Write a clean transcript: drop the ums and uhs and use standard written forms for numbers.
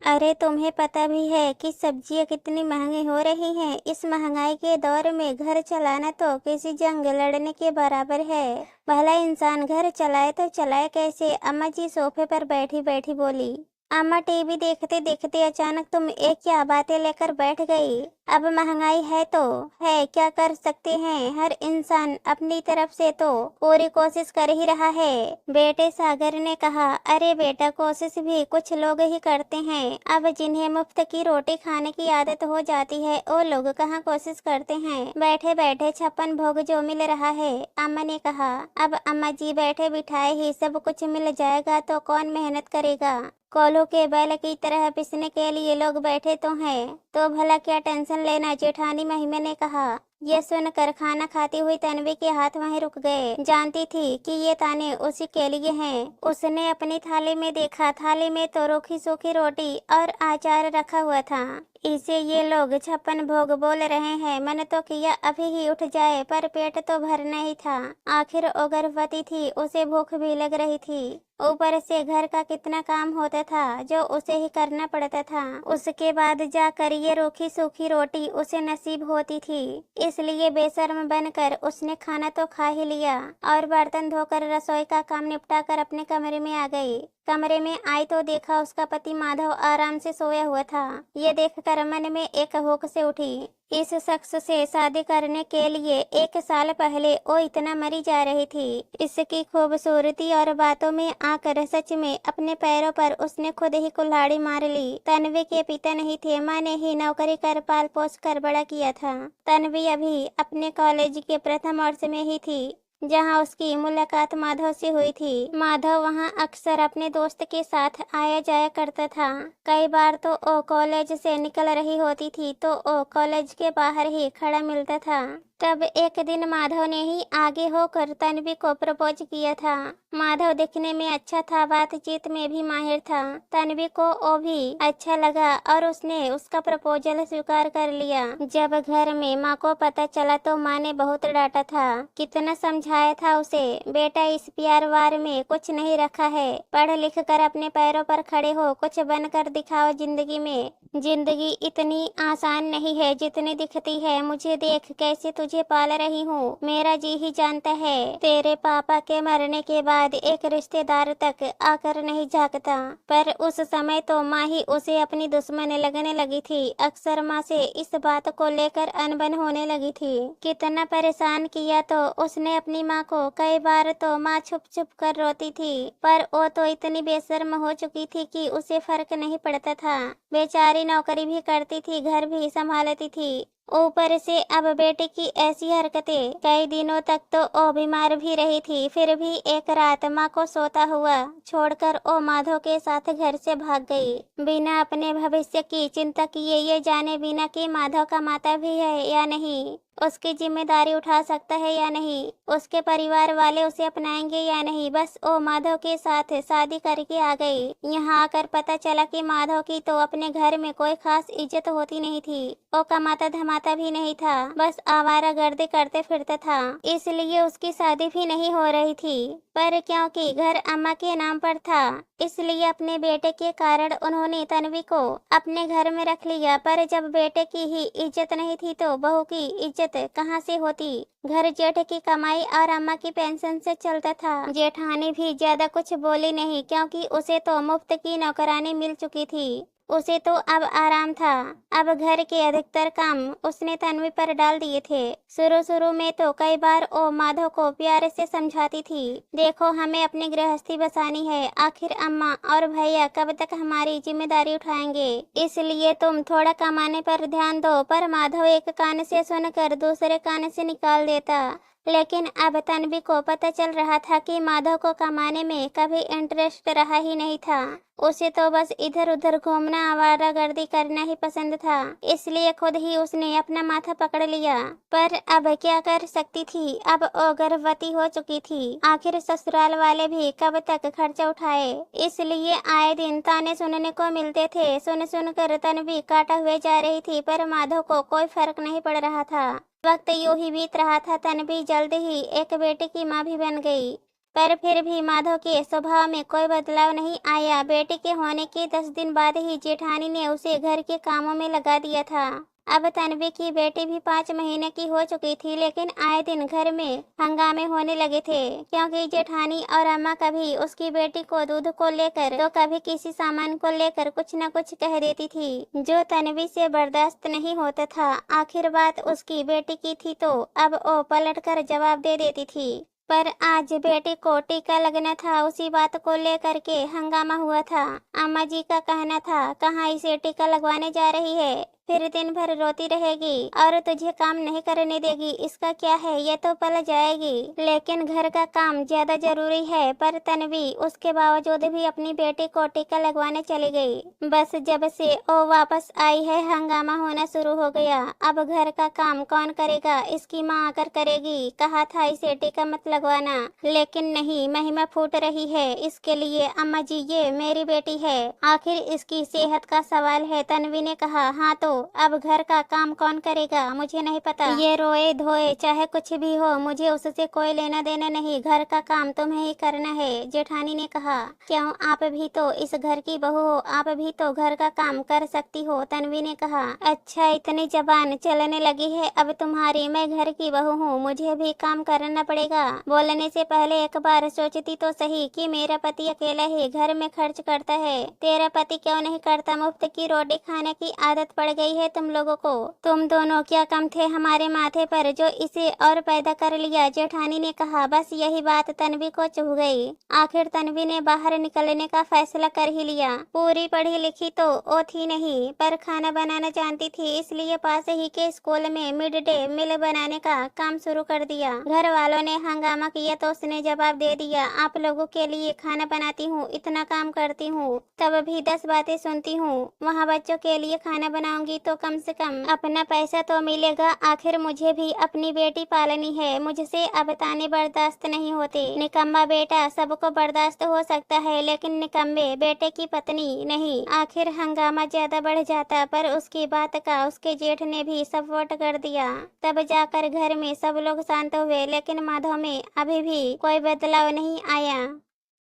अरे तुम्हें पता भी है कि सब्जियां कितनी महंगी हो रही हैं। इस महंगाई के दौर में घर चलाना तो किसी जंग लड़ने के बराबर है। भला इंसान घर चलाए तो चलाए कैसे? अम्मा जी सोफे पर बैठी बैठी बोली। अम्मा टीवी देखते देखते अचानक तुम एक क्या बातें लेकर बैठ गई। अब महंगाई है तो है, क्या कर सकते हैं। हर इंसान अपनी तरफ से तो पूरी कोशिश कर ही रहा है। बेटे सागर ने कहा। अरे बेटा, कोशिश भी कुछ लोग ही करते हैं। अब जिन्हें मुफ्त की रोटी खाने की आदत हो जाती है वो लोग कहाँ कोशिश करते हैं। बैठे बैठे 56 भोग जो मिल रहा है। अम्मा ने कहा। अब अम्मा जी बैठे बिठाए ही सब कुछ मिल जाएगा तो कौन मेहनत करेगा। कोल्हू के बैल की तरह पिसने के लिए लोग बैठे तो हैं, तो भला क्या टेंशन लेना। जेठानी महिमा ने कहा। ये सुनकर खाना खाती हुई तन्वी के हाथ वहीं रुक गए। जानती थी कि ये ताने उसी के लिए हैं। उसने अपनी थाली में देखा। थाली में तो रूखी सूखी रोटी और अचार रखा हुआ था। इसे ये लोग 56 भोग बोल रहे हैं। मन तो किया अभी ही उठ जाए, पर पेट तो भरना ही था। आखिर वो गर्भवती थी, उसे भूख भी लग रही थी। ऊपर से घर का कितना काम होता था जो उसे ही करना पड़ता था। उसके बाद जाकर ये रूखी सूखी रोटी उसे नसीब होती थी। इसलिए बेशर्म बनकर उसने खाना तो खा ही लिया और बर्तन धोकर रसोई का काम निपटा कर अपने कमरे में आ गई। कमरे में आई तो देखा उसका पति माधव आराम से सोया हुआ था। ये देखकर मन में एक हुक से उठी। इस शख्स से शादी करने के लिए 1 साल पहले वो इतना मरी जा रही थी। इसकी खूबसूरती और बातों में आकर सच में अपने पैरों पर उसने खुद ही कुल्हाड़ी मार ली। तन्वी के पिता नहीं थे, माँ ने ही नौकरी कर पाल पोस कर बड़ा किया था। तन्वी अभी अपने कॉलेज के प्रथम वर्ष में ही थी जहां उसकी मुलाकात माधव से हुई थी। माधव वहां अक्सर अपने दोस्त के साथ आया जाया करता था। कई बार तो वो कॉलेज से निकल रही होती थी तो वो कॉलेज के बाहर ही खड़ा मिलता था। तब एक दिन माधव ने ही आगे होकर तन्वी को प्रपोज किया था। माधव दिखने में अच्छा था, बातचीत में भी माहिर था। तन्वी को वो भी अच्छा लगा और उसने उसका प्रपोजल स्वीकार कर लिया। जब घर में माँ को पता चला तो माँ ने बहुत डांटा था। कितना समझाया था उसे, बेटा इस प्यार वार में कुछ नहीं रखा है। पढ़ लिख कर अपने पैरों पर खड़े हो, कुछ बनकर दिखाओ जिंदगी में। जिंदगी इतनी आसान नहीं है जितनी दिखती है। मुझे देख कैसे तुझे पाल रही हूँ, मेरा जी ही जानता है। तेरे पापा के मरने के बाद एक रिश्तेदार तक आकर नहीं झांकता, पर उस समय तो माँ ही उसे अपनी दुश्मन लगने लगी थी। अक्सर माँ से इस बात को लेकर अनबन होने लगी थी। कितना परेशान किया तो उसने अपनी माँ को। कई बार तो माँ छुप छुप कर रोती थी, पर वो तो इतनी बेशर्म हो चुकी थी कि उसे फर्क नहीं पड़ता था। बेचारी नौकरी भी करती थी, घर भी संभालती थी, ऊपर से अब बेटे की ऐसी हरकतें। कई दिनों तक तो वो बीमार भी रही थी, फिर भी एक रात माँ को सोता हुआ छोड़कर वो माधव के साथ घर से भाग गई, बिना अपने भविष्य की चिंता किए। ये जाने बिना कि माधव का माता भी है या नहीं, उसकी जिम्मेदारी उठा सकता है या नहीं, उसके परिवार वाले उसे अपनाएंगे या नहीं। बस वो माधव के साथ शादी करके आ गई। यहाँ आकर पता चला कि माधव की तो अपने घर में कोई खास इज्जत होती नहीं थी। वो कमाता धमाता भी नहीं था, बस आवारागर्दी करते फिरता था। इसलिए उसकी शादी भी नहीं हो रही थी। पर क्योंकि घर अम्मा के नाम पर था, इसलिए अपने बेटे के कारण उन्होंने तन्वी को अपने घर में रख लिया। पर जब बेटे की ही इज्जत नहीं थी तो बहू की इज्जत कहाँ से होती। घर जेठ की कमाई और अम्मा की पेंशन से चलता था। जेठानी भी ज्यादा कुछ बोली नहीं, क्योंकि उसे तो मुफ्त की नौकरानी मिल चुकी थी। उसे तो अब आराम था। अब घर के अधिकतर काम उसने तन्वी पर डाल दिए थे। शुरू शुरू में तो कई बार वो माधव को प्यार से समझाती थी, देखो हमें अपनी गृहस्थी बसानी है, आखिर अम्मा और भैया कब तक हमारी जिम्मेदारी उठाएंगे, इसलिए तुम थोड़ा कमाने पर ध्यान दो। पर माधव एक कान से सुनकर दूसरे कान से निकाल देता। लेकिन अब तन्वी को पता चल रहा था कि माधव को कमाने में कभी इंटरेस्ट रहा ही नहीं था। उसे तो बस इधर उधर घूमना, आवारागर्दी करना ही पसंद था। इसलिए खुद ही उसने अपना माथा पकड़ लिया। पर अब क्या कर सकती थी, अब वो गर्भवती हो चुकी थी। आखिर ससुराल वाले भी कब तक खर्चा उठाए, इसलिए आए दिन ताने सुनने को मिलते थे। सुन सुन कर तन्वी काटा हुए जा रही थी, पर माधव को कोई फर्क नहीं पड़ रहा था। वक्त यूं ही बीत रहा था। तन्वी जल्द ही एक बेटे की माँ भी बन गई। पर फिर भी माधव के स्वभाव में कोई बदलाव नहीं आया। बेटे के होने के 10 दिन बाद ही जेठानी ने उसे घर के कामों में लगा दिया था। अब तन्वी की बेटी भी 5 महीने की हो चुकी थी, लेकिन आए दिन घर में हंगामे होने लगे थे, क्योंकि जेठानी और अम्मा कभी उसकी बेटी को दूध को लेकर तो कभी किसी सामान को लेकर कुछ न कुछ कह देती थी, जो तन्वी से बर्दाश्त नहीं होता था। आखिर बात उसकी बेटी की थी तो अब वो पलट कर जवाब दे देती थी। पर आज बेटे को टीका लगना था, उसी बात को लेकर के हंगामा हुआ था। अम्मा जी का कहना था, कहाँ इसे टीका लगवाने जा रही है, फिर दिन भर रोती रहेगी और तुझे काम नहीं करने देगी, इसका क्या है, ये तो पल जाएगी। लेकिन घर का काम ज्यादा जरूरी है। पर तन्वी उसके बावजूद भी अपनी बेटी को टीका लगवाने चली गई। बस जब से वो वापस आई है हंगामा होना शुरू हो गया। अब घर का काम कौन करेगा, इसकी माँ आकर करेगी। कहा था इसे टीका मत लगवाना, लेकिन नहीं, महिमा फूट रही है इसके लिए। अम्मा जी, ये मेरी बेटी है, आखिर इसकी सेहत का सवाल है। तन्वी ने कहा, हाँ तो अब घर का काम कौन करेगा, मुझे नहीं पता। ये रोए धोए चाहे कुछ भी हो, मुझे उससे कोई लेना देना नहीं, घर का काम तुम्हें ही करना है। जेठानी ने कहा, क्यों, आप भी तो इस घर की बहू हो, आप भी तो घर का काम कर सकती हो। तन्वी ने कहा, अच्छा इतनी जबान चलने लगी है अब तुम्हारी, मैं घर की बहू हूँ, मुझे भी काम करना पड़ेगा। बोलने से पहले एक बार सोचती तो सही कि मेरा पति अकेला ही घर में खर्च करता है, तेरा पति क्यों नहीं करता। मुफ्त की रोटी खाने की आदत पड़ गई है तुम लोगों को। तुम दोनों क्या कम थे हमारे माथे पर जो इसे और पैदा कर लिया। जेठानी ने कहा, बस यही बात तन्वी को चुभ गई। आखिर तन्वी ने बाहर निकलने का फैसला कर ही लिया। पूरी पढ़ी लिखी तो वो थी नहीं, पर खाना बनाना जानती थी, इसलिए पास ही के स्कूल में मिड डे मील बनाने का काम शुरू कर दिया। घर वालों ने हंगामा किया तो उसने जवाब दे दिया, आप लोगों के लिए खाना बनाती हूँ, इतना काम करती हूँ, तब भी 10 बातें सुनती हूँ। वहाँ बच्चों के लिए खाना बनाऊंगी तो कम से कम अपना पैसा तो मिलेगा। आखिर मुझे भी अपनी बेटी पालनी है, मुझसे अब ताने बर्दाश्त नहीं होते। निकम्मा बेटा सबको बर्दाश्त हो सकता है, लेकिन निकम्मे बेटे की पत्नी नहीं। आखिर हंगामा ज्यादा बढ़ जाता, पर उसकी बात का उसके जेठ ने भी सपोर्ट कर दिया। तब जाकर घर में सब लोग शांत हुए, लेकिन माधव में अभी भी कोई बदलाव नहीं आया।